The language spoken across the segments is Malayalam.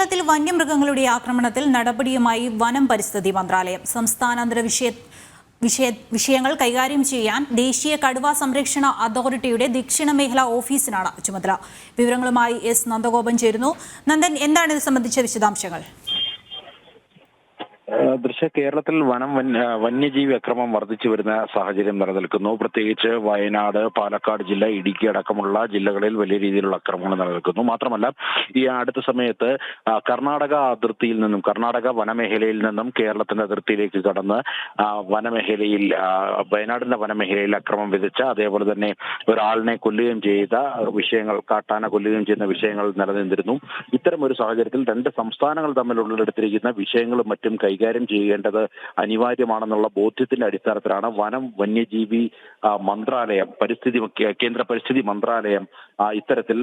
കേരളത്തിൽ വന്യമൃഗങ്ങളുടെ ആക്രമണത്തിൽ നടപടിയുമായി വനം പരിസ്ഥിതി മന്ത്രാലയം. സംസ്ഥാനാന്തര വിഷയങ്ങൾ കൈകാര്യം ചെയ്യാൻ ദേശീയ കടുവ സംരക്ഷണ അതോറിറ്റിയുടെ ദക്ഷിണ മേഖലാ ഓഫീസിനാണ് ചുമതല. വിവരങ്ങളുമായി എസ് നന്ദഗോപൻ ചേരുന്നു. നന്ദൻ, എന്താണ് ഇത് സംബന്ധിച്ച വിശദാംശങ്ങൾ? കേരളത്തിൽ വന്യജീവി അക്രമം വർദ്ധിച്ചു വരുന്ന സാഹചര്യം നിലനിൽക്കുന്നു. പ്രത്യേകിച്ച് വയനാട്, പാലക്കാട് ജില്ല, ഇടുക്കി അടക്കമുള്ള ജില്ലകളിൽ വലിയ രീതിയിലുള്ള ആക്രമണങ്ങൾ നിലനിൽക്കുന്നു. മാത്രമല്ല, ഈ അടുത്ത സമയത്ത് കർണാടക അതിർത്തിയിൽ നിന്നും, കർണാടക വനമേഖലയിൽ നിന്നും കേരളത്തിന്റെ അതിർത്തിയിലേക്ക് കടന്ന് വനമേഖലയിൽ, വയനാടിന്റെ വനമേഖലയിൽ അക്രമം വിധിച്ച, അതേപോലെ തന്നെ ഒരാളിനെ കൊല്ലുകയും ചെയ്ത വിഷയങ്ങൾ, കാട്ടാന കൊല്ലുകയും ചെയ്യുന്ന വിഷയങ്ങൾ നിലനിന്നിരുന്നു. ഇത്തരം ഒരു സാഹചര്യത്തിൽ രണ്ട് സംസ്ഥാനങ്ങൾ തമ്മിൽ ഉള്ളെടുത്തിരിക്കുന്ന വിഷയങ്ങളും മറ്റും കൈകാര്യം ചെയ്യേണ്ടത് അനിവാര്യമാണെന്നുള്ള ബോധ്യത്തിന്റെ അടിസ്ഥാനത്തിലാണ് വന്യജീവി മന്ത്രാലയം, കേന്ദ്ര പരിസ്ഥിതി മന്ത്രാലയം ഇത്തരത്തിൽ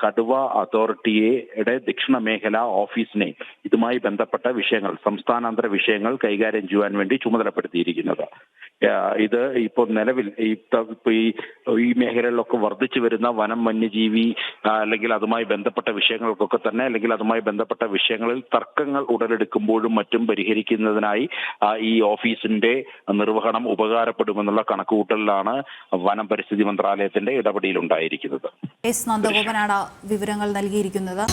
കടുവ അതോറിറ്റിയുടെ ദക്ഷിണ മേഖല ഓഫീസിനെ ഇതുമായി ബന്ധപ്പെട്ട വിഷയങ്ങൾ, സംസ്ഥാനാന്തര വിഷയങ്ങൾ കൈകാര്യം ചെയ്യാൻ വേണ്ടി ചുമതലപ്പെടുത്തിയിരിക്കുന്നത്. ഇത് ഇപ്പോൾ നിലവിൽ ഈ മേഖലകളിലൊക്കെ വർദ്ധിച്ചു വരുന്ന വന്യജീവി അല്ലെങ്കിൽ അതുമായി ബന്ധപ്പെട്ട വിഷയങ്ങൾക്കൊക്കെ തന്നെ, അല്ലെങ്കിൽ അതുമായി ബന്ധപ്പെട്ട വിഷയങ്ങളിൽ തർക്കങ്ങൾ ഉടലെടുക്കുമ്പോഴും മറ്റും പരിഹരിക്കുന്നതിനായി ഈ ഓഫീസിന്റെ നിർവഹണം ഉപകാരപ്പെടുമെന്നുള്ള കണക്കുകൂട്ടലിലാണ് വനം പരിസ്ഥിതി മന്ത്രാലയത്തിന്റെ ഇടപെടലുണ്ടായിരിക്കുന്നത്. എസ് നന്ദഗോപനാണ് വിവരങ്ങൾ നൽകിയിരിക്കുന്നത്.